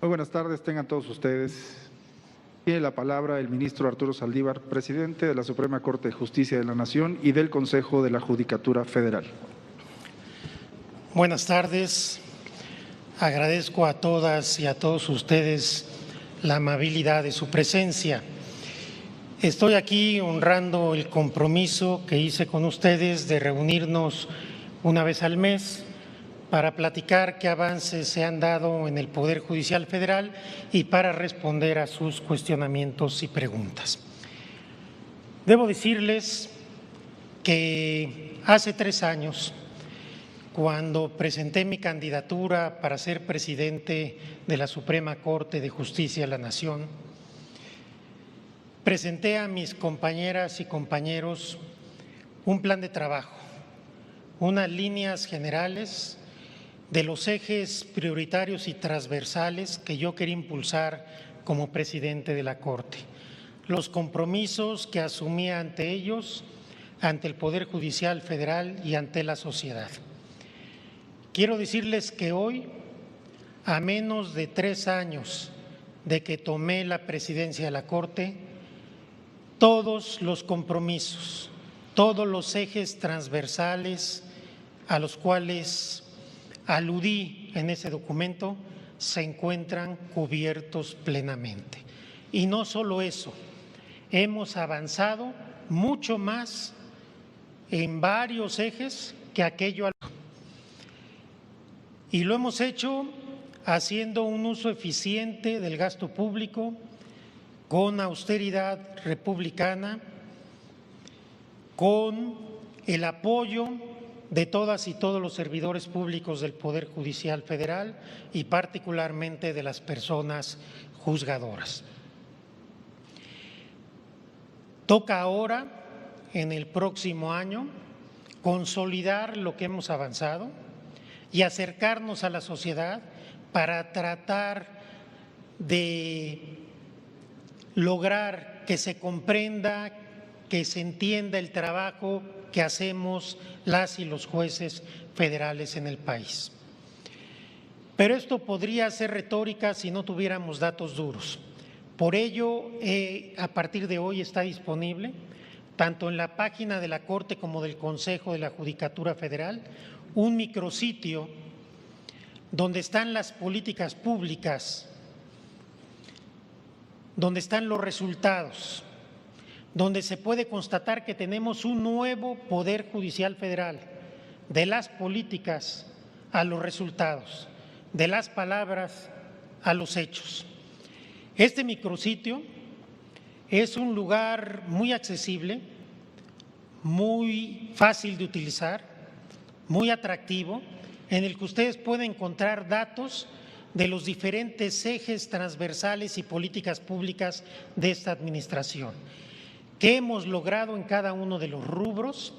Muy buenas tardes, tengan todos ustedes. Tiene la palabra el ministro Arturo Saldívar, presidente de la Suprema Corte de Justicia de la Nación y del Consejo de la Judicatura Federal. Buenas tardes. Agradezco a todas y a todos ustedes la amabilidad de su presencia. Estoy aquí honrando el compromiso que hice con ustedes de reunirnos una vez al mes para platicar qué avances se han dado en el Poder Judicial Federal y para responder a sus cuestionamientos y preguntas. Debo decirles que hace 3 años, cuando presenté mi candidatura para ser presidente de la Suprema Corte de Justicia de la Nación, presenté a mis compañeras y compañeros un plan de trabajo, unas líneas generales de los ejes prioritarios y transversales que yo quería impulsar como presidente de la Corte, los compromisos que asumía ante ellos, ante el Poder Judicial Federal y ante la sociedad. Quiero decirles que hoy, a menos de 3 años de que tomé la presidencia de la Corte, todos los compromisos, todos los ejes transversales a los cuales aludí en ese documento se encuentran cubiertos plenamente. Y no solo eso, hemos avanzado mucho más en varios ejes que aquello. Y lo hemos hecho haciendo un uso eficiente del gasto público, con austeridad republicana, con el apoyo de todas y todos los servidores públicos del Poder Judicial Federal y particularmente de las personas juzgadoras. Toca ahora, en el próximo año, consolidar lo que hemos avanzado y acercarnos a la sociedad para tratar de lograr que se comprenda, que se entienda el trabajo que hacemos las y los jueces federales en el país. Pero esto podría ser retórica si no tuviéramos datos duros. Por ello, a partir de hoy está disponible, tanto en la página de la Corte como del Consejo de la Judicatura Federal, un micrositio donde están las políticas públicas, donde están los resultados, donde se puede constatar que tenemos un nuevo Poder Judicial Federal, de las políticas a los resultados, de las palabras a los hechos. Este micrositio es un lugar muy accesible, muy fácil de utilizar, muy atractivo, en el que ustedes pueden encontrar datos de los diferentes ejes transversales y políticas públicas de esta administración. ¿Qué hemos logrado en cada uno de los rubros?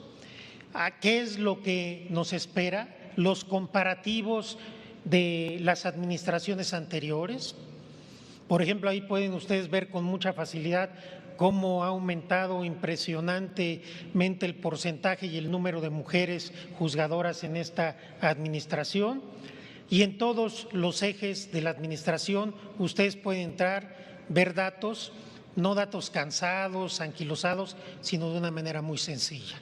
¿A qué es lo que nos espera? Los comparativos de las administraciones anteriores. Por ejemplo, ahí pueden ustedes ver con mucha facilidad cómo ha aumentado impresionantemente el porcentaje y el número de mujeres juzgadoras en esta administración. Y en todos los ejes de la administración ustedes pueden entrar, ver datos, no datos cansados, anquilosados, sino de una manera muy sencilla.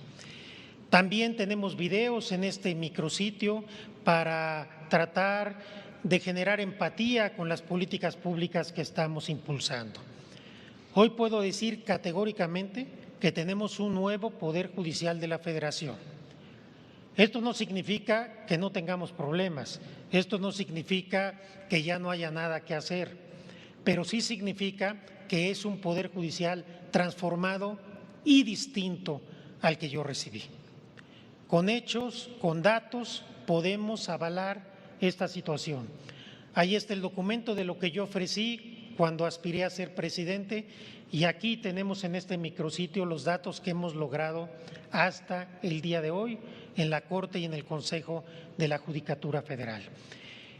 También tenemos videos en este micrositio para tratar de generar empatía con las políticas públicas que estamos impulsando. Hoy puedo decir categóricamente que tenemos un nuevo Poder Judicial de la Federación. Esto no significa que no tengamos problemas, esto no significa que ya no haya nada que hacer, pero sí significa que es un Poder Judicial transformado y distinto al que yo recibí. Con hechos, con datos, podemos avalar esta situación. Ahí está el documento de lo que yo ofrecí cuando aspiré a ser presidente y aquí tenemos en este micrositio los datos que hemos logrado hasta el día de hoy en la Corte y en el Consejo de la Judicatura Federal.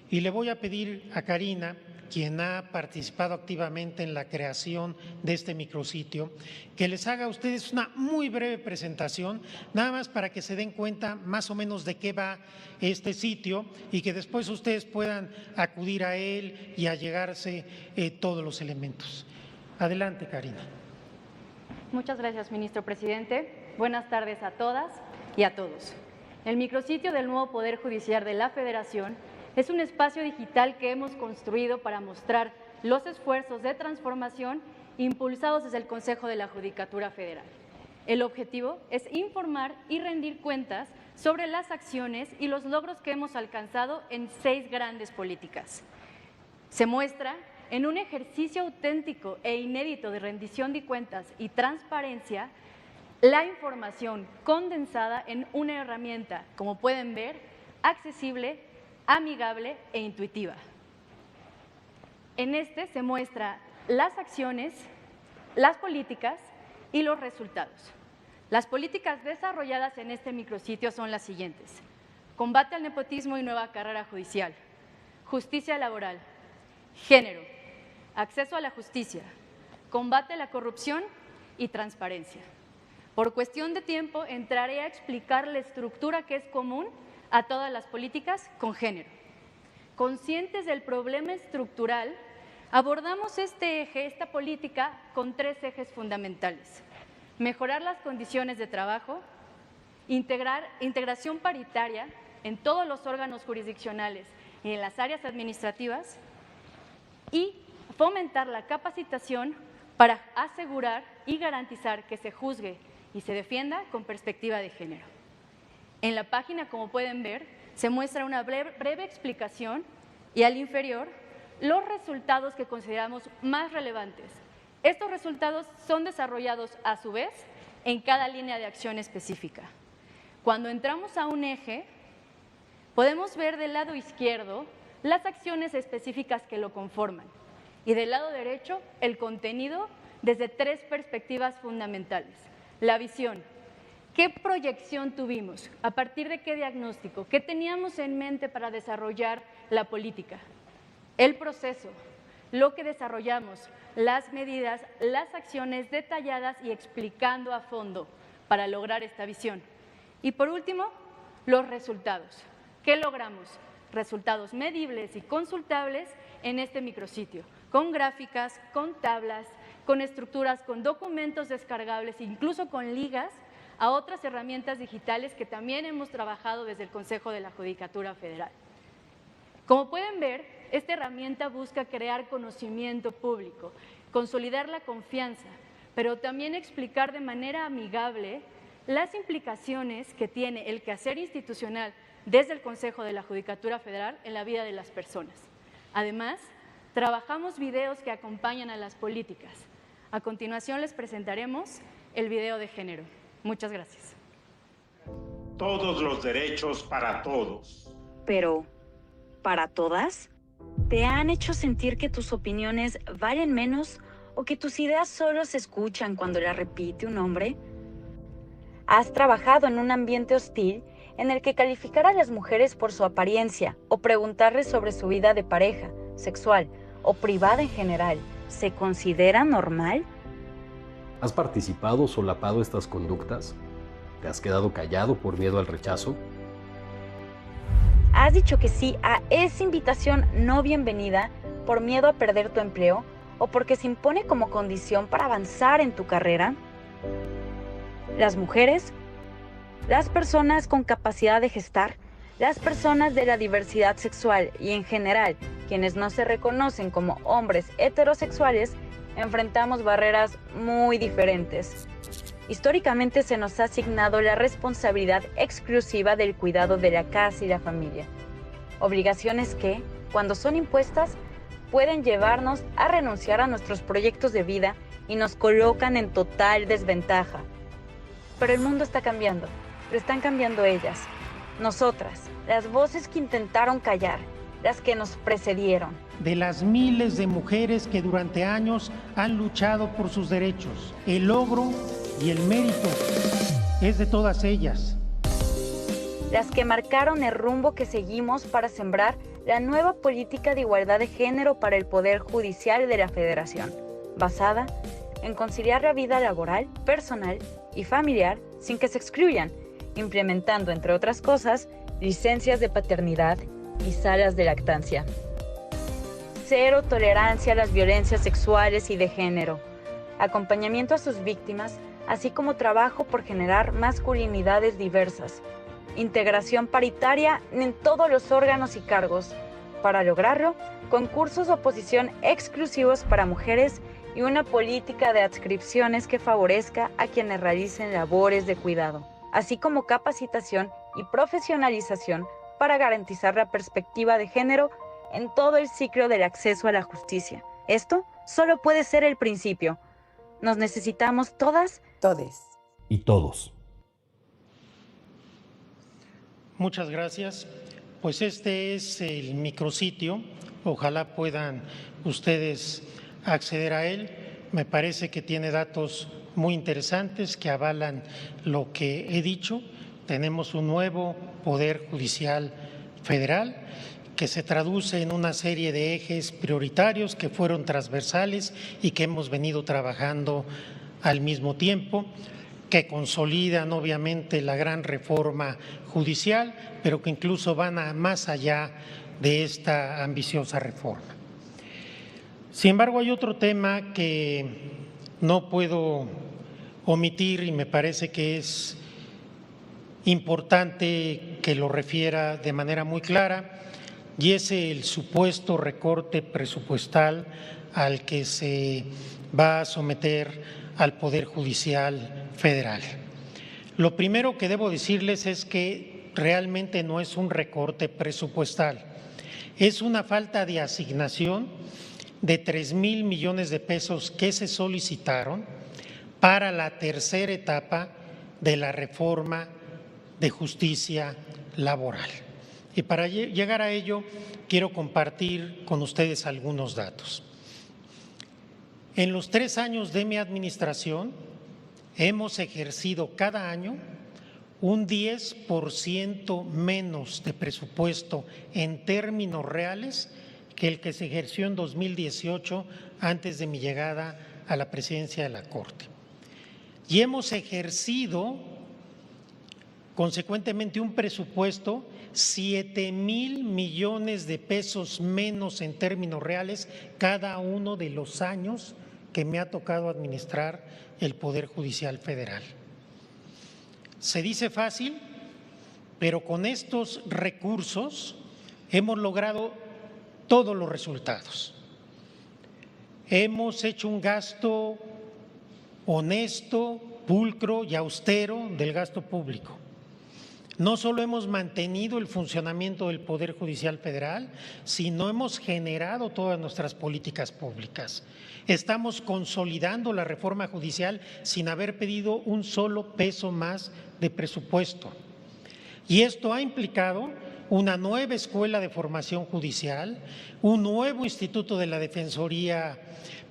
Y le voy a pedir a Karina quien ha participado activamente en la creación de este micrositio, que les haga a ustedes una muy breve presentación, nada más para que se den cuenta más o menos de qué va este sitio y que después ustedes puedan acudir a él y allegarse todos los elementos. Adelante, Karina. Muchas gracias, ministro presidente. Buenas tardes a todas y a todos. El micrositio del nuevo Poder Judicial de la Federación es un espacio digital que hemos construido para mostrar los esfuerzos de transformación impulsados desde el Consejo de la Judicatura Federal. El objetivo es informar y rendir cuentas sobre las acciones y los logros que hemos alcanzado en 6 grandes políticas. Se muestra en un ejercicio auténtico e inédito de rendición de cuentas y transparencia la información condensada en una herramienta, como pueden ver, accesible, amigable e intuitiva. En este se muestra las acciones, las políticas y los resultados. Las políticas desarrolladas en este micrositio son las siguientes: combate al nepotismo y nueva carrera judicial, justicia laboral, género, acceso a la justicia, combate a la corrupción y transparencia. Por cuestión de tiempo, entraré a explicar la estructura que es común a todas las políticas con género. Conscientes del problema estructural, abordamos esta política con 3 ejes fundamentales: mejorar las condiciones de trabajo, integración paritaria en todos los órganos jurisdiccionales y en las áreas administrativas, y fomentar la capacitación para asegurar y garantizar que se juzgue y se defienda con perspectiva de género. En la página, como pueden ver, se muestra una breve explicación y al inferior los resultados que consideramos más relevantes. Estos resultados son desarrollados a su vez en cada línea de acción específica. Cuando entramos a un eje, podemos ver del lado izquierdo las acciones específicas que lo conforman y del lado derecho el contenido desde 3 perspectivas fundamentales. La visión: ¿qué proyección tuvimos? ¿A partir de qué diagnóstico? ¿Qué teníamos en mente para desarrollar la política? El proceso, lo que desarrollamos, las medidas, las acciones detalladas y explicando a fondo para lograr esta visión. Y por último, los resultados. ¿Qué logramos? Resultados medibles y consultables en este micrositio, con gráficas, con tablas, con estructuras, con documentos descargables, incluso con ligas a otras herramientas digitales que también hemos trabajado desde el Consejo de la Judicatura Federal. Como pueden ver, esta herramienta busca crear conocimiento público, consolidar la confianza, pero también explicar de manera amigable las implicaciones que tiene el quehacer institucional desde el Consejo de la Judicatura Federal en la vida de las personas. Además, trabajamos videos que acompañan a las políticas. A continuación les presentaremos el video de género. Muchas gracias. Todos los derechos para todos. Pero, ¿para todas? ¿Te han hecho sentir que tus opiniones valen menos o que tus ideas solo se escuchan cuando las repite un hombre? ¿Has trabajado en un ambiente hostil en el que calificar a las mujeres por su apariencia o preguntarles sobre su vida de pareja, sexual o privada en general se considera normal? ¿Has participado o solapado estas conductas? ¿Te has quedado callado por miedo al rechazo? ¿Has dicho que sí a esa invitación no bienvenida por miedo a perder tu empleo o porque se impone como condición para avanzar en tu carrera? Las mujeres, las personas con capacidad de gestar, las personas de la diversidad sexual y en general quienes no se reconocen como hombres heterosexuales, enfrentamos barreras muy diferentes. Históricamente se nos ha asignado la responsabilidad exclusiva del cuidado de la casa y la familia. Obligaciones que, cuando son impuestas, pueden llevarnos a renunciar a nuestros proyectos de vida y nos colocan en total desventaja. Pero el mundo está cambiando, lo están cambiando ellas. Nosotras, las voces que intentaron callar, las que nos precedieron. De las miles de mujeres que durante años han luchado por sus derechos, el logro y el mérito es de todas ellas. Las que marcaron el rumbo que seguimos para sembrar la nueva política de igualdad de género para el Poder Judicial de la Federación, basada en conciliar la vida laboral, personal y familiar sin que se excluyan, implementando, entre otras cosas, licencias de paternidad y salas de lactancia. Cero tolerancia a las violencias sexuales y de género, acompañamiento a sus víctimas, así como trabajo por generar masculinidades diversas, integración paritaria en todos los órganos y cargos. Para lograrlo, concursos de oposición exclusivos para mujeres y una política de adscripciones que favorezca a quienes realicen labores de cuidado, así como capacitación y profesionalización para garantizar la perspectiva de género en todo el ciclo del acceso a la justicia. Esto solo puede ser el principio. Nos necesitamos todas, todes y todos. Muchas gracias. Pues este es el micrositio. Ojalá puedan ustedes acceder a él. Me parece que tiene datos muy interesantes que avalan lo que he dicho. Tenemos un nuevo Poder Judicial Federal que se traduce en una serie de ejes prioritarios que fueron transversales y que hemos venido trabajando al mismo tiempo, que consolidan obviamente la gran reforma judicial, pero que incluso van más allá de esta ambiciosa reforma. Sin embargo, hay otro tema que no puedo omitir y me parece que es importante que lo refiera de manera muy clara, y es el supuesto recorte presupuestal al que se va a someter al Poder Judicial Federal. Lo primero que debo decirles es que realmente no es un recorte presupuestal, es una falta de asignación de 3,000 millones de pesos que se solicitaron para la tercera etapa de la reforma de justicia laboral. Y para llegar a ello, quiero compartir con ustedes algunos datos. En los 3 años de mi administración, hemos ejercido cada año un 10% menos de presupuesto en términos reales que el que se ejerció en 2018 antes de mi llegada a la presidencia de la Corte. Y hemos ejercido consecuentemente un presupuesto 7,000 millones de pesos menos en términos reales cada uno de los años que me ha tocado administrar el Poder Judicial Federal. Se dice fácil, pero con estos recursos hemos logrado todos los resultados. Hemos hecho un gasto honesto, pulcro y austero del gasto público. No solo hemos mantenido el funcionamiento del Poder Judicial Federal, sino hemos generado todas nuestras políticas públicas. Estamos consolidando la reforma judicial sin haber pedido un solo peso más de presupuesto. Y esto ha implicado una nueva escuela de formación judicial, un nuevo instituto de la Defensoría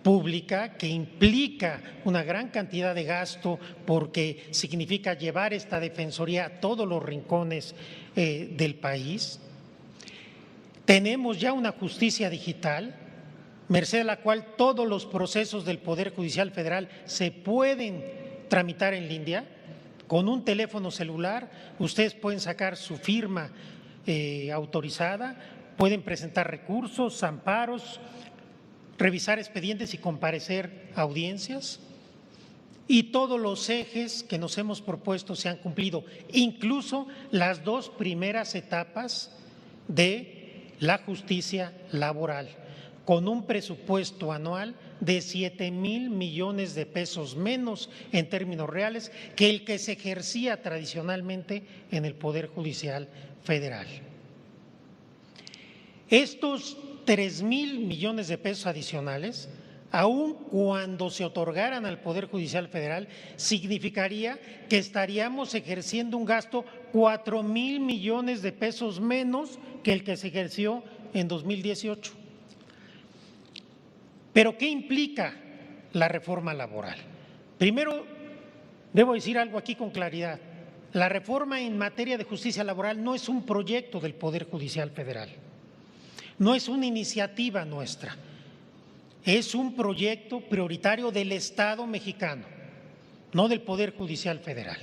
Pública que implica una gran cantidad de gasto porque significa llevar esta defensoría a todos los rincones del país. Tenemos ya una justicia digital, merced a la cual todos los procesos del Poder Judicial Federal se pueden tramitar en línea. Con un teléfono celular ustedes pueden sacar su firma autorizada, pueden presentar recursos, amparos, revisar expedientes y comparecer a audiencias, y todos los ejes que nos hemos propuesto se han cumplido, incluso las 2 primeras etapas de la justicia laboral, con un presupuesto anual de 7,000 millones de pesos menos en términos reales que el que se ejercía tradicionalmente en el Poder Judicial Federal. Estos 3,000 millones de pesos adicionales, aun cuando se otorgaran al Poder Judicial Federal, significaría que estaríamos ejerciendo un gasto 4,000 millones de pesos menos que el que se ejerció en 2018. ¿Pero qué implica la reforma laboral? Primero, debo decir algo aquí con claridad. La reforma en materia de justicia laboral no es un proyecto del Poder Judicial Federal. No es una iniciativa nuestra, es un proyecto prioritario del Estado mexicano, no del Poder Judicial Federal.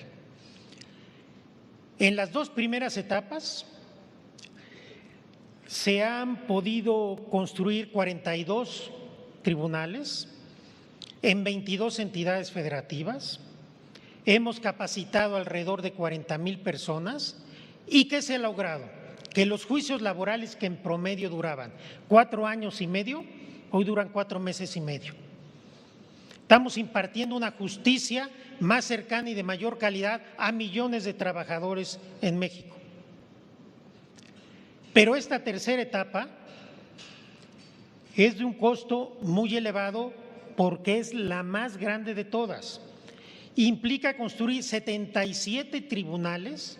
En las dos primeras etapas se han podido construir 42 tribunales en 22 entidades federativas. Hemos capacitado alrededor de 40,000 personas. ¿Y qué se ha logrado? Que los juicios laborales que en promedio duraban 4 años y medio, hoy duran 4 meses y medio. Estamos impartiendo una justicia más cercana y de mayor calidad a millones de trabajadores en México. Pero esta tercera etapa es de un costo muy elevado porque es la más grande de todas. Implica construir 77 tribunales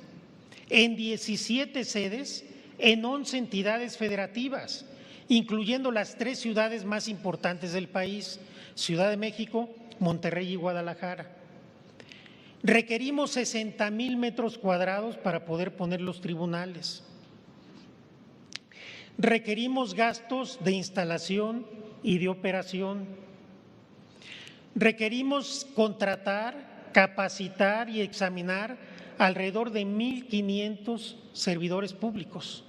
en 17 sedes en 11 entidades federativas, incluyendo las 3 ciudades más importantes del país, Ciudad de México, Monterrey y Guadalajara. Requerimos 60,000 metros cuadrados para poder poner los tribunales. Requerimos gastos de instalación y de operación. Requerimos contratar, capacitar y examinar alrededor de 1,500 servidores públicos.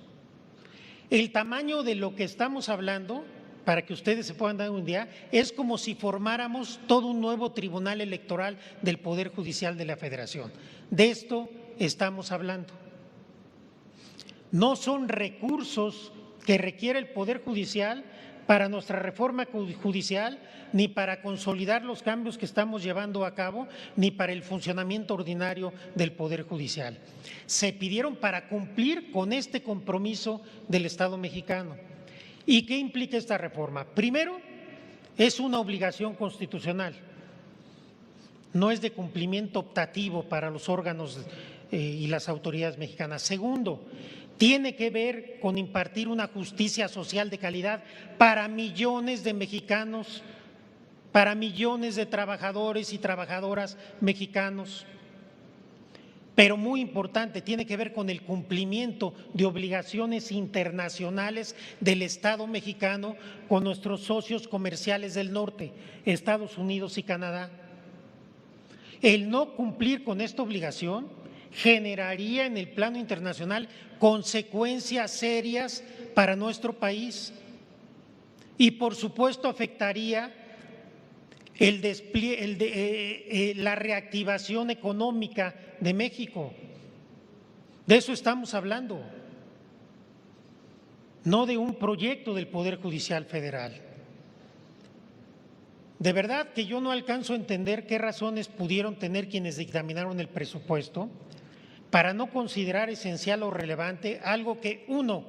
El tamaño de lo que estamos hablando, para que ustedes se puedan dar una idea, es como si formáramos todo un nuevo tribunal electoral del Poder Judicial de la Federación. De esto estamos hablando. No son recursos que requiere el Poder Judicial para nuestra reforma judicial, ni para consolidar los cambios que estamos llevando a cabo, ni para el funcionamiento ordinario del Poder Judicial. Se pidieron para cumplir con este compromiso del Estado mexicano. ¿Y qué implica esta reforma? Primero, es una obligación constitucional, no es de cumplimiento optativo para los órganos y las autoridades mexicanas. Segundo, tiene que ver con impartir una justicia social de calidad para millones de mexicanos, para millones de trabajadores y trabajadoras mexicanos. Pero muy importante, tiene que ver con el cumplimiento de obligaciones internacionales del Estado mexicano con nuestros socios comerciales del norte, Estados Unidos y Canadá. El no cumplir con esta obligación generaría en el plano internacional consecuencias serias para nuestro país y por supuesto afectaría la reactivación económica de México. De eso estamos hablando, no de un proyecto del Poder Judicial Federal. De verdad que yo no alcanzo a entender qué razones pudieron tener quienes dictaminaron el presupuesto para no considerar esencial o relevante algo que, uno,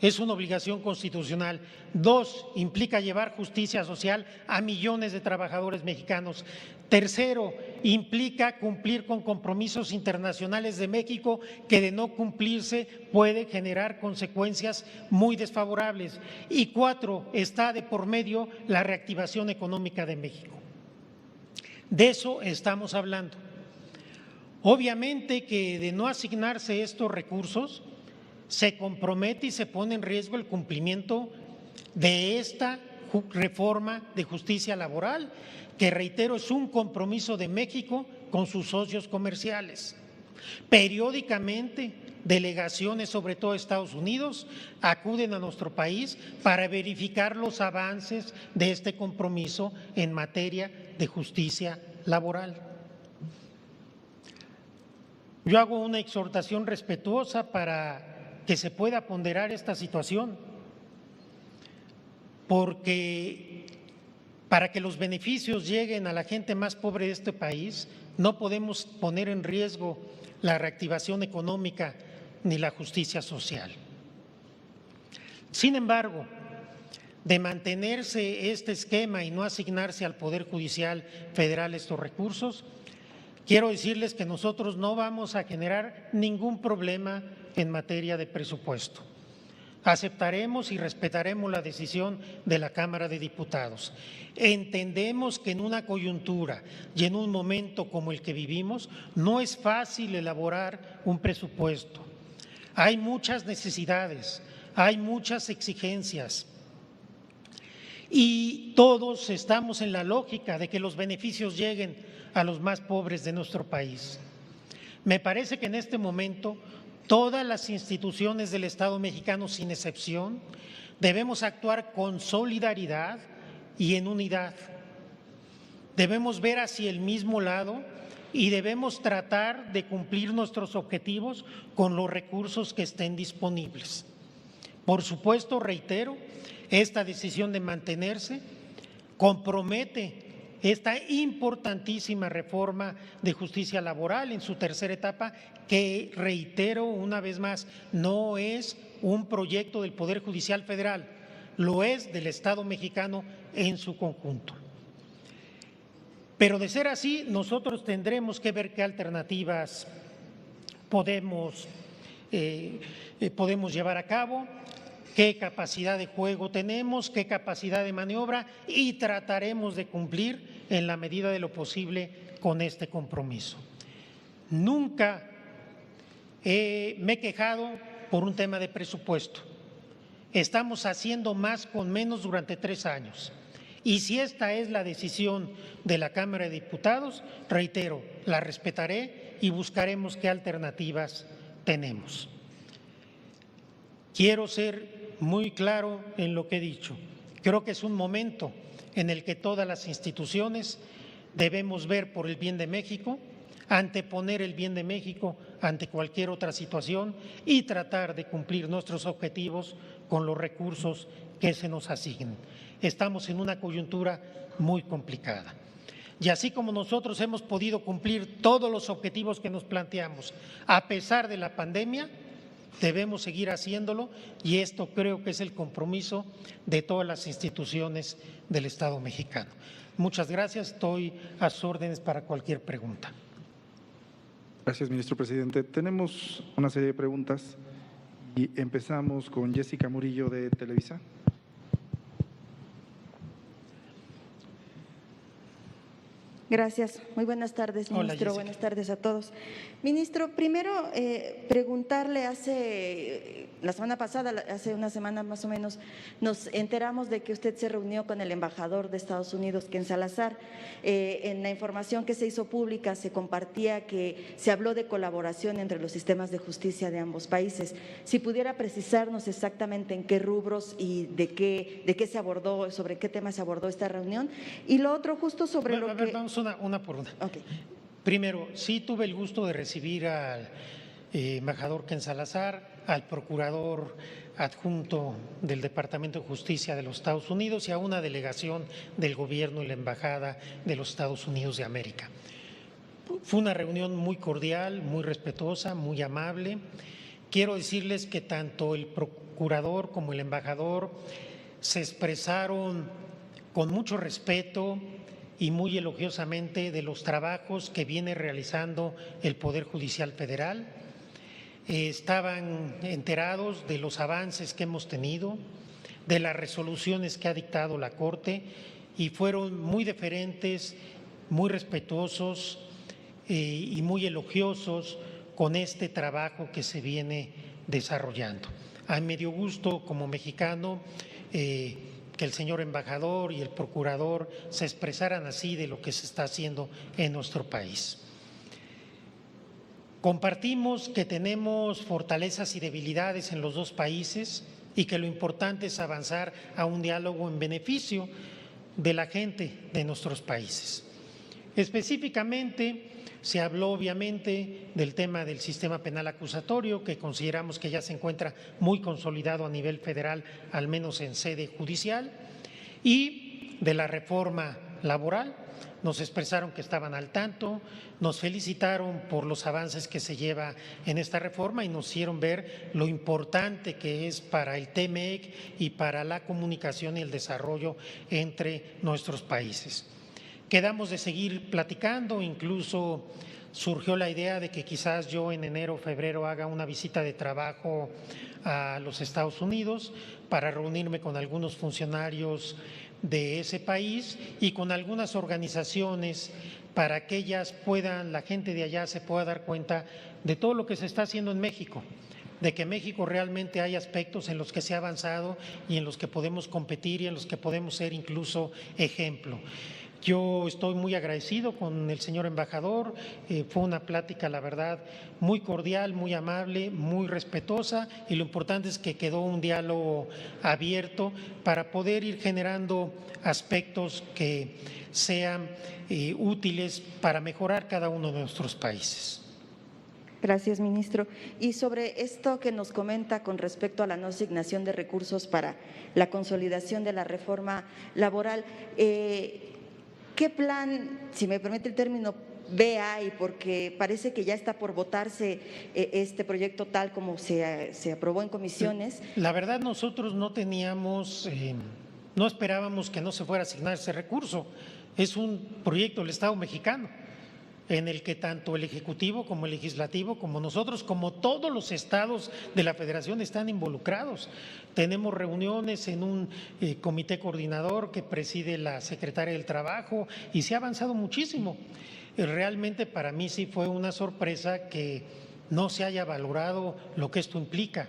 es una obligación constitucional, dos, implica llevar justicia social a millones de trabajadores mexicanos, tercero, implica cumplir con compromisos internacionales de México que de no cumplirse puede generar consecuencias muy desfavorables, y cuatro, está de por medio la reactivación económica de México. De eso estamos hablando. Obviamente que de no asignarse estos recursos, se compromete y se pone en riesgo el cumplimiento de esta reforma de justicia laboral, que reitero es un compromiso de México con sus socios comerciales. Periódicamente, delegaciones, sobre todo Estados Unidos, acuden a nuestro país para verificar los avances de este compromiso en materia de justicia laboral. Yo hago una exhortación respetuosa para que se pueda ponderar esta situación, porque para que los beneficios lleguen a la gente más pobre de este país, no podemos poner en riesgo la reactivación económica ni la justicia social. Sin embargo, de mantenerse este esquema y no asignarse al Poder Judicial Federal estos recursos, quiero decirles que nosotros no vamos a generar ningún problema en materia de presupuesto. Aceptaremos y respetaremos la decisión de la Cámara de Diputados. Entendemos que en una coyuntura y en un momento como el que vivimos, no es fácil elaborar un presupuesto. Hay muchas necesidades, hay muchas exigencias y todos estamos en la lógica de que los beneficios lleguen a los más pobres de nuestro país. Me parece que en este momento todas las instituciones del Estado mexicano, sin excepción, debemos actuar con solidaridad y en unidad. Debemos ver hacia el mismo lado y debemos tratar de cumplir nuestros objetivos con los recursos que estén disponibles. Por supuesto, reitero, esta decisión de mantenerse compromete esta importantísima reforma de justicia laboral en su tercera etapa, que, reitero una vez más, no es un proyecto del Poder Judicial Federal, lo es del Estado mexicano en su conjunto. Pero de ser así, nosotros tendremos que ver qué alternativas podemos llevar a cabo, qué capacidad de juego tenemos, qué capacidad de maniobra, y trataremos de cumplir en la medida de lo posible con este compromiso. Nunca me he quejado por un tema de presupuesto. Estamos haciendo más con menos durante 3 años. Y si esta es la decisión de la Cámara de Diputados, reitero, la respetaré y buscaremos qué alternativas tenemos. Quiero ser muy claro en lo que he dicho. Creo que es un momento en el que todas las instituciones debemos ver por el bien de México, anteponer el bien de México ante cualquier otra situación y tratar de cumplir nuestros objetivos con los recursos que se nos asignen. Estamos en una coyuntura muy complicada. Y así como nosotros hemos podido cumplir todos los objetivos que nos planteamos a pesar de la pandemia, debemos seguir haciéndolo, y esto creo que es el compromiso de todas las instituciones del Estado mexicano. Muchas gracias, estoy a sus órdenes para cualquier pregunta. Gracias, ministro presidente. Tenemos una serie de preguntas y empezamos con Jessica Murillo de Televisa. Gracias. Muy buenas tardes, ministro. Hola, buenas tardes a todos. Ministro, primero preguntarle, la semana pasada, hace una semana más o menos, nos enteramos de que usted se reunió con el embajador de Estados Unidos, Ken Salazar. En la información que se hizo pública se compartía que se habló de colaboración entre los sistemas de justicia de ambos países. Si pudiera precisarnos exactamente en qué rubros y de qué se abordó, sobre qué tema se abordó esta reunión. Y lo otro, justo sobre lo que… Vamos una por una. Okay. Primero, sí tuve el gusto de recibir al embajador Ken Salazar, al procurador adjunto del Departamento de Justicia de los Estados Unidos y a una delegación del gobierno y la embajada de los Estados Unidos de América. Fue una reunión muy cordial, muy respetuosa, muy amable. Quiero decirles que tanto el procurador como el embajador se expresaron con mucho respeto y muy elogiosamente de los trabajos que viene realizando el Poder Judicial Federal. Estaban enterados de los avances que hemos tenido, de las resoluciones que ha dictado la Corte, y fueron muy deferentes, muy respetuosos y muy elogiosos con este trabajo que se viene desarrollando. A mí me dio gusto como mexicano que el señor embajador y el procurador se expresaran así de lo que se está haciendo en nuestro país. Compartimos que tenemos fortalezas y debilidades en los dos países y que lo importante es avanzar a un diálogo en beneficio de la gente de nuestros países. Específicamente, se habló obviamente del tema del sistema penal acusatorio, que consideramos que ya se encuentra muy consolidado a nivel federal, al menos en sede judicial, y de la reforma laboral. Nos expresaron que estaban al tanto, nos felicitaron por los avances que se lleva en esta reforma y nos hicieron ver lo importante que es para el TEMEC y para la comunicación y el desarrollo entre nuestros países. Quedamos de seguir platicando, incluso surgió la idea de que quizás yo en enero o febrero haga una visita de trabajo a los Estados Unidos para reunirme con algunos funcionarios de ese país y con algunas organizaciones para que ellas puedan, la gente de allá se pueda dar cuenta de todo lo que se está haciendo en México de que México realmente hay aspectos en los que se ha avanzado y en los que podemos competir y en los que podemos ser incluso ejemplo. Yo estoy muy agradecido con el señor embajador, fue una plática, la verdad, muy cordial, muy amable, muy respetuosa, y lo importante es que quedó un diálogo abierto para poder ir generando aspectos que sean útiles para mejorar cada uno de nuestros países. Gracias, ministro. Y sobre esto que nos comenta con respecto a la no asignación de recursos para la consolidación de la reforma laboral, ¿qué plan, si me permite el término, B hay? Porque parece que ya está por votarse este proyecto tal como se aprobó en comisiones. La verdad, nosotros no teníamos, no esperábamos que no se fuera a asignar ese recurso. Es un proyecto del Estado mexicano, en el que tanto el Ejecutivo como el Legislativo, como nosotros, como todos los estados de la Federación están involucrados. Tenemos reuniones en un comité coordinador que preside la Secretaria del Trabajo y se ha avanzado muchísimo. Realmente para mí sí fue una sorpresa que no se haya valorado lo que esto implica.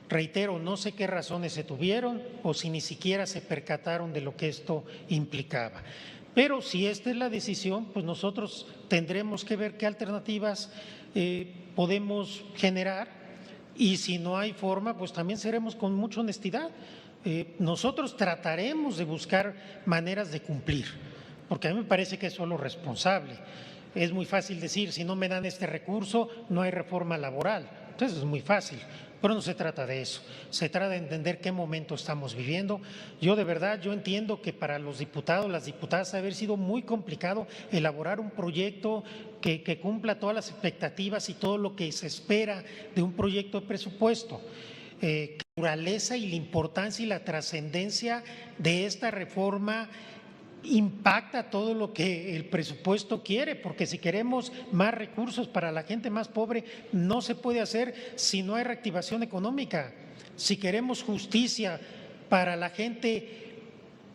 Reitero, no sé qué razones se tuvieron o si ni siquiera se percataron de lo que esto implicaba. Pero si esta es la decisión, pues nosotros tendremos que ver qué alternativas podemos generar, y si no hay forma, pues también seremos con mucha honestidad. Nosotros trataremos de buscar maneras de cumplir, porque a mí me parece que eso es lo responsable. Es muy fácil decir, si no me dan este recurso, no hay reforma laboral. Entonces es muy fácil. Pero no se trata de eso, se trata de entender qué momento estamos viviendo. Yo de verdad, yo entiendo que para los diputados, las diputadas, ha haber sido muy complicado elaborar un proyecto que cumpla todas las expectativas y todo lo que se espera de un proyecto de presupuesto. La naturaleza y la importancia y la trascendencia de esta reforma impacta todo lo que el presupuesto quiere, porque si queremos más recursos para la gente más pobre, no se puede hacer si no hay reactivación económica. Si queremos justicia para la gente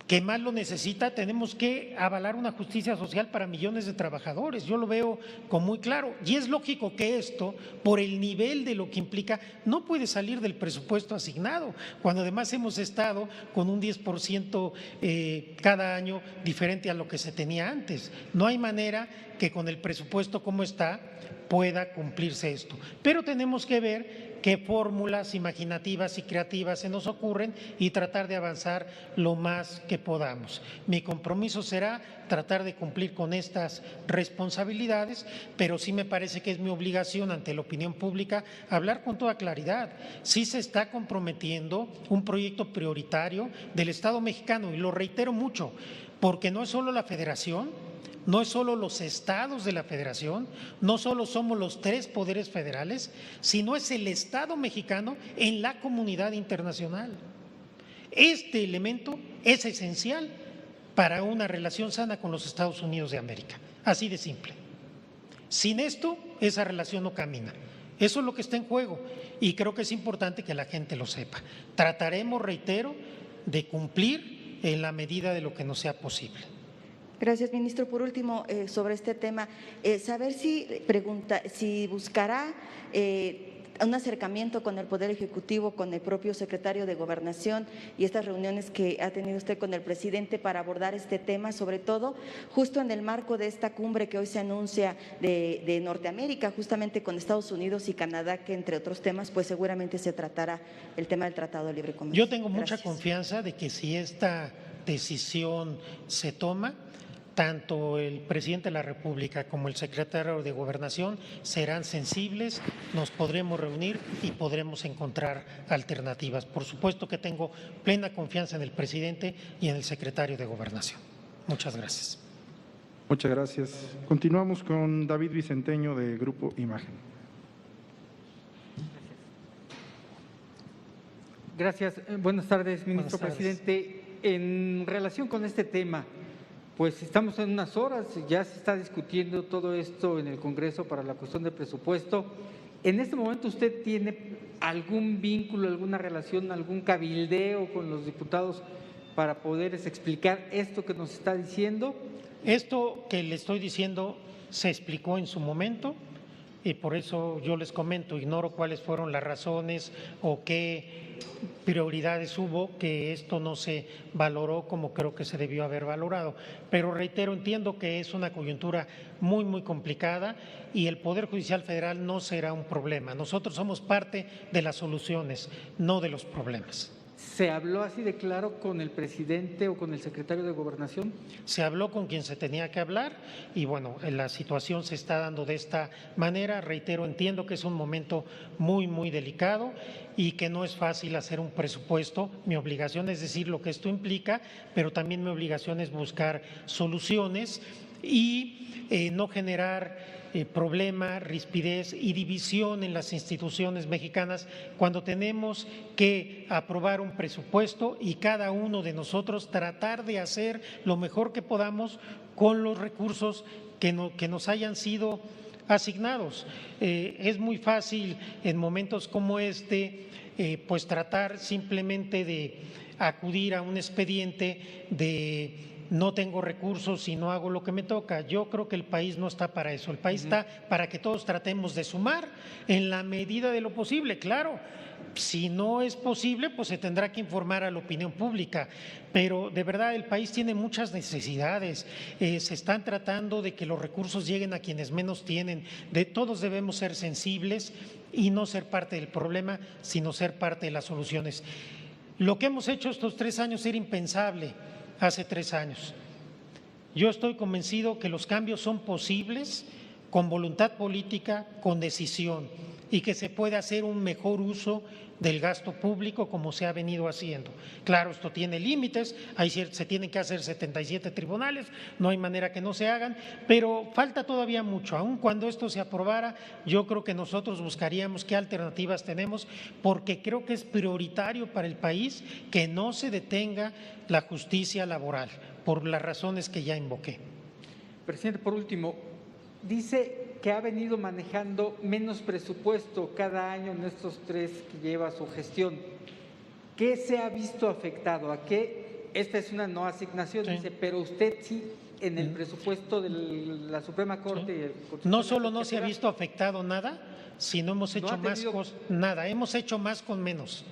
que más lo necesita, tenemos que avalar una justicia social para millones de trabajadores. Yo lo veo como muy claro, y es lógico que esto, por el nivel de lo que implica, no puede salir del presupuesto asignado, cuando además hemos estado con un 10% cada año diferente a lo que se tenía antes. No hay manera que con el presupuesto como está pueda cumplirse esto, pero tenemos que ver qué fórmulas imaginativas y creativas se nos ocurren y tratar de avanzar lo más que podamos. Mi compromiso será tratar de cumplir con estas responsabilidades, pero sí me parece que es mi obligación ante la opinión pública hablar con toda claridad. Sí se está comprometiendo un proyecto prioritario del Estado mexicano, y lo reitero mucho, porque no es solo la Federación, no es solo los estados de la Federación, no solo somos los 3 poderes federales, sino es el Estado mexicano en la comunidad internacional. Este elemento es esencial para una relación sana con los Estados Unidos de América, así de simple. Sin esto, esa relación no camina. Eso es lo que está en juego y creo que es importante que la gente lo sepa. Trataremos, reitero, de cumplir en la medida de lo que nos sea posible. Gracias, ministro. Por último, sobre este tema, saber si buscará un acercamiento con el Poder Ejecutivo, con el propio secretario de Gobernación y estas reuniones que ha tenido usted con el presidente para abordar este tema, sobre todo justo en el marco de esta cumbre que hoy se anuncia de Norteamérica, justamente con Estados Unidos y Canadá, que entre otros temas, pues seguramente se tratará el tema del Tratado de Libre Comercio. Yo tengo mucha confianza de que si esta decisión se toma, tanto el presidente de la República como el secretario de Gobernación serán sensibles, nos podremos reunir y podremos encontrar alternativas. Por supuesto que tengo plena confianza en el presidente y en el secretario de Gobernación. Muchas gracias. Muchas gracias. Continuamos con David Vicenteño de Grupo Imagen. Gracias. Buenas tardes, ministro. Buenas tardes. Presidente. En relación con este tema, pues estamos en unas horas, ya se está discutiendo todo esto en el Congreso para la cuestión del presupuesto. ¿En este momento usted tiene algún vínculo, alguna relación, algún cabildeo con los diputados para poderles explicar esto que nos está diciendo? Esto que le estoy diciendo se explicó en su momento. y por eso yo les comento, ignoro cuáles fueron las razones o qué prioridades hubo que esto no se valoró como creo que se debió haber valorado. Pero reitero, entiendo que es una coyuntura muy complicada y el Poder Judicial Federal no será un problema. Nosotros somos parte de las soluciones, no de los problemas. ¿Se habló así de claro con el presidente o con el secretario de Gobernación? Se habló con quien se tenía que hablar y bueno, la situación se está dando de esta manera. Reitero, entiendo que es un momento muy delicado y que no es fácil hacer un presupuesto. Mi obligación es decir lo que esto implica, pero también mi obligación es buscar soluciones y no generar problema, rispidez y división en las instituciones mexicanas cuando tenemos que aprobar un presupuesto y cada uno de nosotros tratar de hacer lo mejor que podamos con los recursos que nos hayan sido asignados. Es muy fácil en momentos como este pues tratar simplemente de acudir a un expediente de no tengo recursos y no hago lo que me toca. Yo creo que el país no está para eso. El país está para que todos tratemos de sumar en la medida de lo posible. Claro, si no es posible, pues se tendrá que informar a la opinión pública. Pero de verdad el país tiene muchas necesidades. Se están tratando de que los recursos lleguen a quienes menos tienen. Todos debemos ser sensibles y no ser parte del problema, sino ser parte de las soluciones. Lo que hemos hecho estos 3 años era impensable hace 3 años. Yo estoy convencido que los cambios son posibles con voluntad política, con decisión y que se puede hacer un mejor uso del gasto público como se ha venido haciendo. Claro, esto tiene límites, se tienen que hacer 77 tribunales, no hay manera que no se hagan, pero falta todavía mucho. Aun cuando esto se aprobara, yo creo que nosotros buscaríamos qué alternativas tenemos, porque creo que es prioritario para el país que no se detenga la justicia laboral, por las razones que ya invoqué. Presidente, por último, dice que ha venido manejando menos presupuesto cada año en estos 3 que lleva su gestión. ¿Qué se ha visto afectado? ¿A qué? Esta es una no asignación, sí. Dice, pero usted sí en el presupuesto de la Suprema Corte. No solo no se ha visto afectado nada, sino hemos hecho más cosas, nada, hemos hecho más con menos.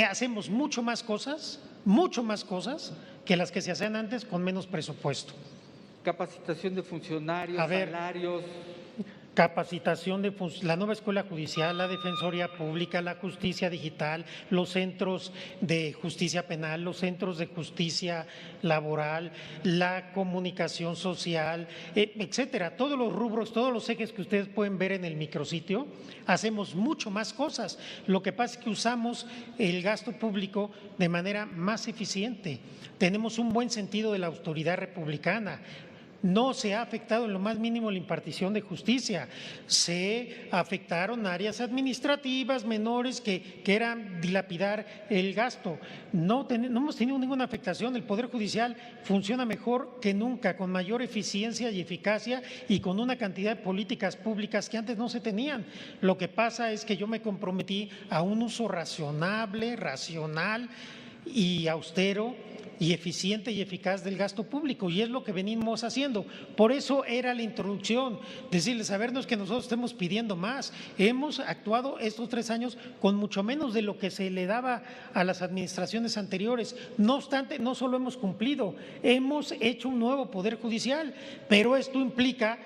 Hacemos mucho más cosas que las que se hacían antes con menos presupuesto. Capacitación de funcionarios, salarios. Capacitación de la nueva escuela judicial, la Defensoría Pública, la justicia digital, los centros de justicia penal, los centros de justicia laboral, la comunicación social, etcétera. Todos los rubros, todos los ejes que ustedes pueden ver en el micrositio, hacemos mucho más cosas. Lo que pasa es que usamos el gasto público de manera más eficiente. Tenemos un buen sentido de la autoridad republicana. No se ha afectado en lo más mínimo la impartición de justicia, se afectaron áreas administrativas menores que eran dilapidar el gasto. No hemos tenido ninguna afectación, el Poder Judicial funciona mejor que nunca, con mayor eficiencia y eficacia y con una cantidad de políticas públicas que antes no se tenían. Lo que pasa es que yo me comprometí a un uso razonable, racional y austero y eficiente y eficaz del gasto público, y es lo que venimos haciendo. Por eso era la introducción, decirles, a ver, no es que nosotros estemos pidiendo más, hemos actuado estos 3 años con mucho menos de lo que se le daba a las administraciones anteriores. No obstante, no solo hemos cumplido, hemos hecho un nuevo Poder Judicial, pero esto implica,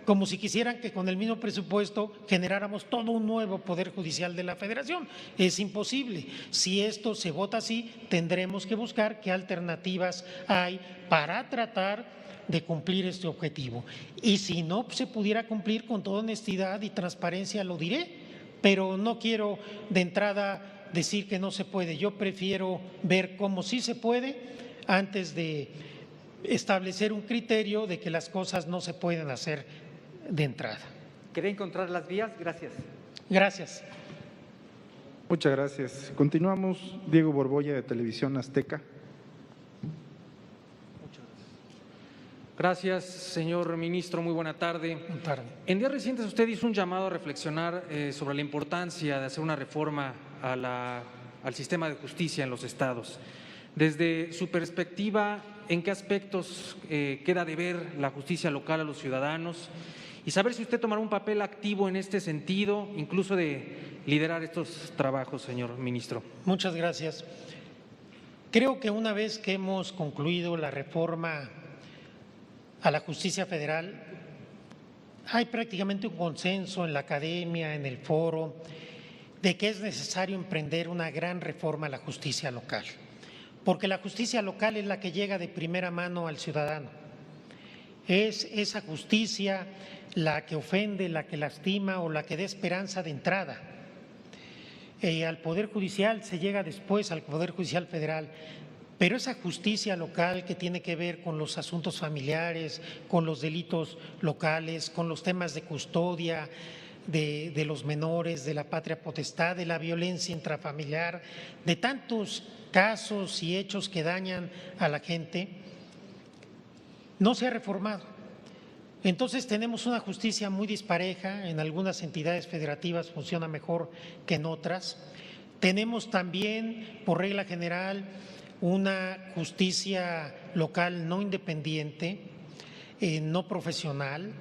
como si quisieran que con el mismo presupuesto generáramos todo un nuevo Poder Judicial de la Federación. Es imposible. Si esto se vota así, tendremos que buscar qué alternativas hay para tratar de cumplir este objetivo. Y si no se pudiera cumplir, con toda honestidad y transparencia lo diré, pero no quiero de entrada decir que no se puede. Yo prefiero ver cómo sí se puede antes de establecer un criterio de que las cosas no se pueden hacer de entrada. ¿Quería encontrar las vías? Gracias. Gracias. Muchas gracias. Continuamos. Diego Borbolla, de Televisión Azteca. Gracias, señor ministro. Muy buena tarde. Buenas tardes. En días recientes usted hizo un llamado a reflexionar sobre la importancia de hacer una reforma al sistema de justicia en los estados. Desde su perspectiva, ¿en qué aspectos queda de ver la justicia local a los ciudadanos? y saber si usted tomará un papel activo en este sentido, incluso de liderar estos trabajos, señor ministro. Muchas gracias. Creo que una vez que hemos concluido la reforma a la justicia federal, hay prácticamente un consenso en la academia, en el foro, de que es necesario emprender una gran reforma a la justicia local, porque la justicia local es la que llega de primera mano al ciudadano. Es esa justicia la que ofende, la que lastima o la que da esperanza de entrada. Al Poder Judicial se llega después al Poder Judicial Federal, pero esa justicia local que tiene que ver con los asuntos familiares, con los delitos locales, con los temas de custodia de los menores, de la patria potestad, de la violencia intrafamiliar, de tantos casos y hechos que dañan a la gente, no se ha reformado. Entonces tenemos una justicia muy dispareja, en algunas entidades federativas funciona mejor que en otras. Tenemos también, por regla general, una justicia local no independiente, no profesional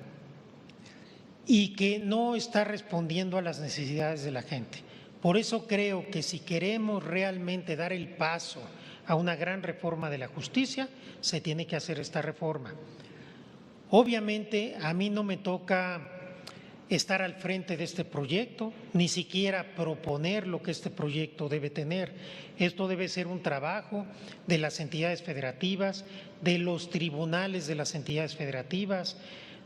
y que no está respondiendo a las necesidades de la gente. Por eso creo que si queremos realmente dar el paso a una gran reforma de la justicia, se tiene que hacer esta reforma. Obviamente a mí no me toca estar al frente de este proyecto, ni siquiera proponer lo que este proyecto debe tener. Esto debe ser un trabajo de las entidades federativas, de los tribunales de las entidades federativas,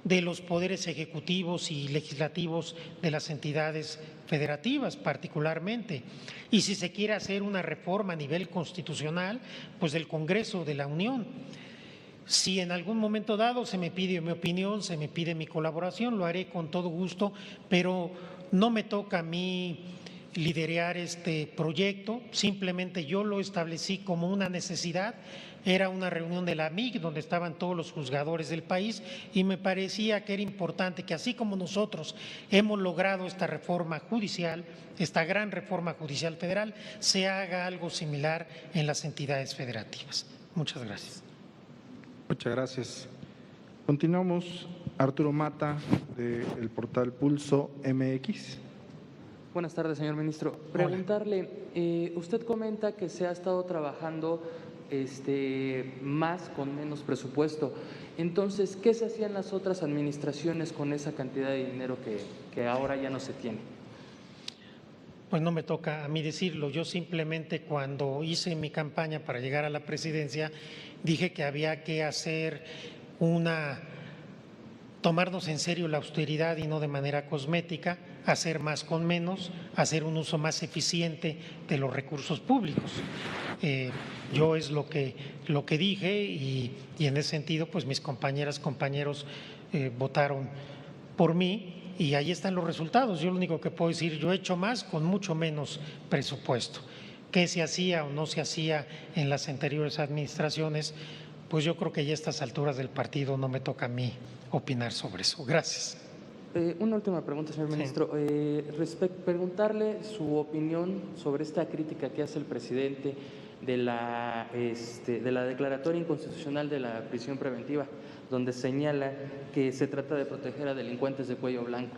de los poderes ejecutivos y legislativos de las entidades federativas particularmente. Y si se quiere hacer una reforma a nivel constitucional, pues del Congreso de la Unión. Si en algún momento dado se me pide mi opinión, se me pide mi colaboración, lo haré con todo gusto, pero no me toca a mí liderar este proyecto, simplemente yo lo establecí como una necesidad. Era una reunión de la AMIC donde estaban todos los juzgadores del país y me parecía que era importante que así como nosotros hemos logrado esta reforma judicial, esta gran reforma judicial federal, se haga algo similar en las entidades federativas. Muchas gracias. Muchas gracias. Continuamos. Arturo Mata, del portal Pulso MX. Buenas tardes, señor ministro. Preguntarle, usted comenta que se ha estado trabajando más con menos presupuesto. Entonces, ¿qué se hacía en las otras administraciones con esa cantidad de dinero que ahora ya no se tiene? Pues no me toca a mí decirlo. Yo simplemente cuando hice mi campaña para llegar a la presidencia dije que había que hacer tomarnos en serio la austeridad y no de manera cosmética, hacer más con menos, hacer un uso más eficiente de los recursos públicos. Yo es lo que dije y en ese sentido pues mis compañeras, compañeros votaron por mí y ahí están los resultados. Yo lo único que puedo decir, yo he hecho más con mucho menos presupuesto. ¿Qué se hacía o no se hacía en las anteriores administraciones? Pues yo creo que ya a estas alturas del partido no me toca a mí opinar sobre eso. Gracias. Una última pregunta, señor ministro. Preguntarle su opinión sobre esta crítica que hace el presidente de la declaratoria inconstitucional de la prisión preventiva, donde señala que se trata de proteger a delincuentes de cuello blanco.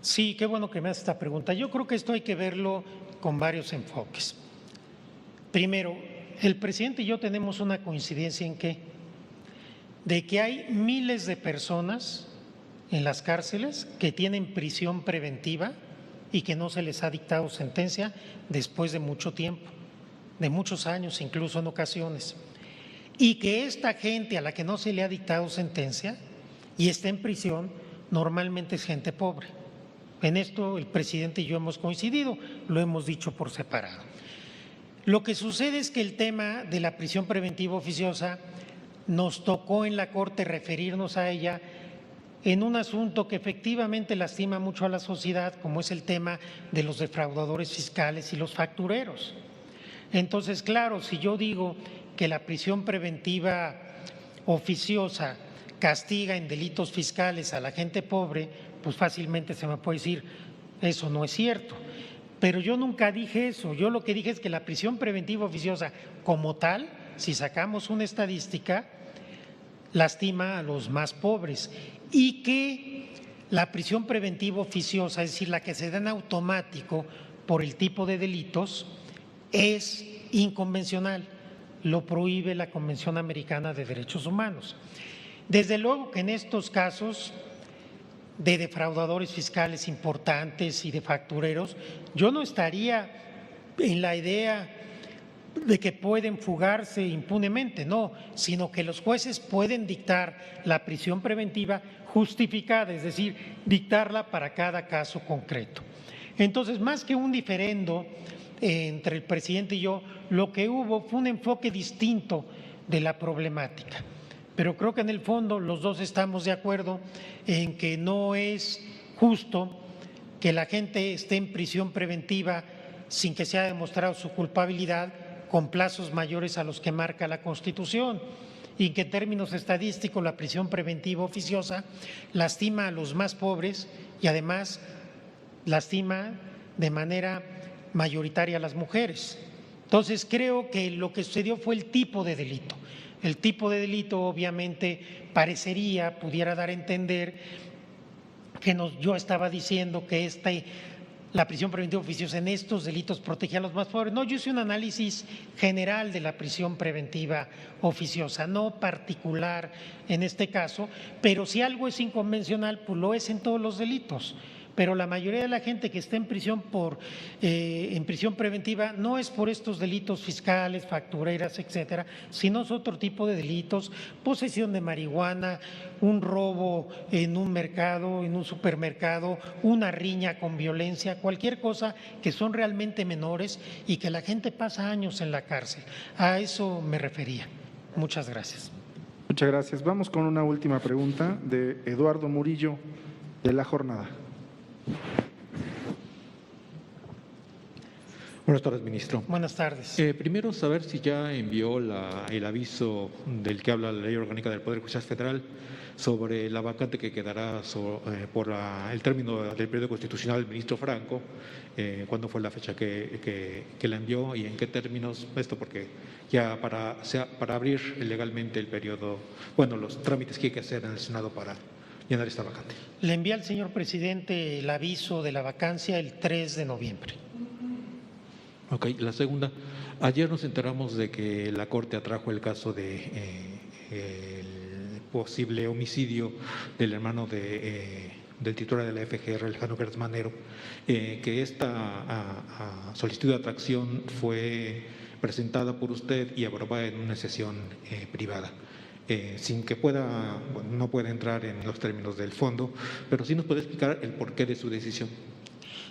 Sí, qué bueno que me hace esta pregunta. Yo creo que esto hay que verlo con varios enfoques. Primero, el presidente y yo tenemos una coincidencia en de que hay miles de personas en las cárceles que tienen prisión preventiva y que no se les ha dictado sentencia después de mucho tiempo, de muchos años incluso en ocasiones, y que esta gente a la que no se le ha dictado sentencia y está en prisión normalmente es gente pobre. En esto el presidente y yo hemos coincidido, lo hemos dicho por separado. Lo que sucede es que el tema de la prisión preventiva oficiosa nos tocó en la Corte referirnos a ella en un asunto que efectivamente lastima mucho a la sociedad, como es el tema de los defraudadores fiscales y los factureros. Entonces, claro, si yo digo que la prisión preventiva oficiosa castiga en delitos fiscales a la gente pobre, pues fácilmente se me puede decir, eso no es cierto. Pero yo nunca dije eso. Yo lo que dije es que la prisión preventiva oficiosa como tal, si sacamos una estadística, lastima a los más pobres y que la prisión preventiva oficiosa, es decir, la que se da en automático por el tipo de delitos, es inconvencional, lo prohíbe la Convención Americana de Derechos Humanos. Desde luego que en estos casos de defraudadores fiscales importantes y de factureros, yo no estaría en la idea de que pueden fugarse impunemente, no, sino que los jueces pueden dictar la prisión preventiva justificada, es decir, dictarla para cada caso concreto. Entonces, más que un diferendo entre el presidente y yo, lo que hubo fue un enfoque distinto de la problemática. Pero creo que en el fondo los dos estamos de acuerdo en que no es justo que la gente esté en prisión preventiva sin que se haya demostrado su culpabilidad con plazos mayores a los que marca la Constitución, y que en términos estadísticos la prisión preventiva oficiosa lastima a los más pobres y además lastima de manera mayoritaria a las mujeres. Entonces creo que lo que sucedió fue el tipo de delito. El tipo de delito obviamente pudiera dar a entender que yo estaba diciendo que la prisión preventiva oficiosa en estos delitos protegía a los más pobres. No, yo hice un análisis general de la prisión preventiva oficiosa, no particular en este caso, pero si algo es inconvencional, pues lo es en todos los delitos. Pero la mayoría de la gente que está en prisión preventiva no es por estos delitos fiscales, factureras, etcétera, sino es otro tipo de delitos: posesión de marihuana, un robo en un mercado, en un supermercado, una riña con violencia, cualquier cosa que son realmente menores y que la gente pasa años en la cárcel. A eso me refería. Muchas gracias. Muchas gracias. Vamos con una última pregunta de Eduardo Murillo, de La Jornada. Buenas tardes, ministro. Buenas tardes. Primero, saber si ya envió el aviso del que habla la Ley Orgánica del Poder Judicial Federal sobre la vacante que quedará por el término del periodo constitucional del ministro Franco. ¿Cuándo fue la fecha que la envió y en qué términos? Esto porque ya para abrir legalmente el periodo, los trámites que hay que hacer en el Senado para llenar esta vacante. Le envié al señor presidente el aviso de la vacancia el 3 de noviembre. Ok, la segunda. Ayer nos enteramos de que la Corte atrajo el caso de el posible homicidio del hermano del titular de la FGR, Alejandro Gertz Manero, que esta solicitud de atracción fue presentada por usted y aprobada en una sesión privada. Sin que no pueda entrar en los términos del fondo, pero sí nos puede explicar el porqué de su decisión.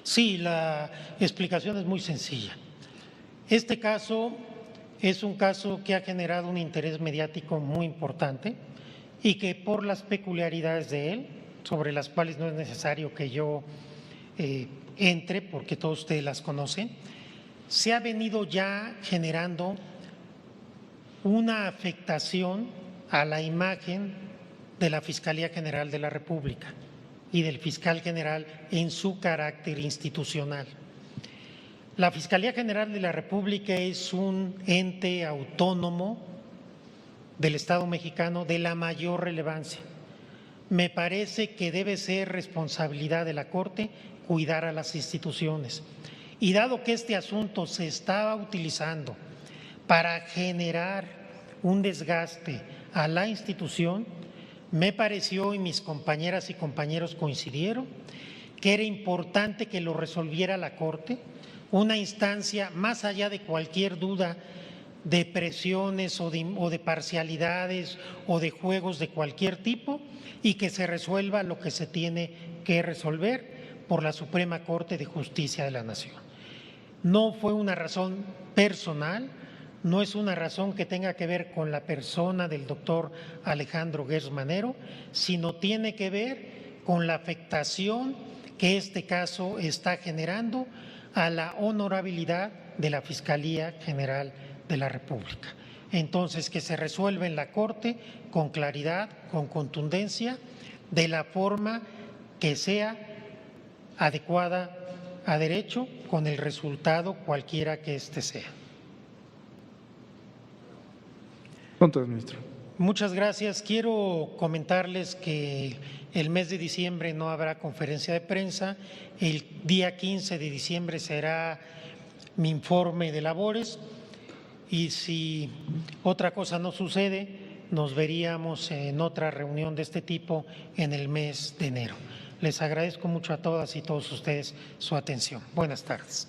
Sí, la explicación es muy sencilla. Este caso es un caso que ha generado un interés mediático muy importante y que por las peculiaridades de él, sobre las cuales no es necesario que yo entre porque todos ustedes las conocen, se ha venido ya generando una afectación a la imagen de la Fiscalía General de la República y del fiscal general en su carácter institucional. La Fiscalía General de la República es un ente autónomo del Estado mexicano de la mayor relevancia. Me parece que debe ser responsabilidad de la Corte cuidar a las instituciones. Y dado que este asunto se estaba utilizando para generar un desgaste a la institución, me pareció, y mis compañeras y compañeros coincidieron, que era importante que lo resolviera la Corte, una instancia más allá de cualquier duda de presiones o de parcialidades o de juegos de cualquier tipo, y que se resuelva lo que se tiene que resolver por la Suprema Corte de Justicia de la Nación. No fue una razón personal, no es una razón que tenga que ver con la persona del doctor Alejandro Gertz Manero, sino tiene que ver con la afectación que este caso está generando a la honorabilidad de la Fiscalía General de la República. Entonces, que se resuelva en la Corte con claridad, con contundencia, de la forma que sea adecuada a derecho, con el resultado cualquiera que éste sea. Con todo, ministro. Muchas gracias. Quiero comentarles que el mes de diciembre no habrá conferencia de prensa. El día 15 de diciembre será mi informe de labores y si otra cosa no sucede, nos veríamos en otra reunión de este tipo en el mes de enero. Les agradezco mucho a todas y todos ustedes su atención. Buenas tardes.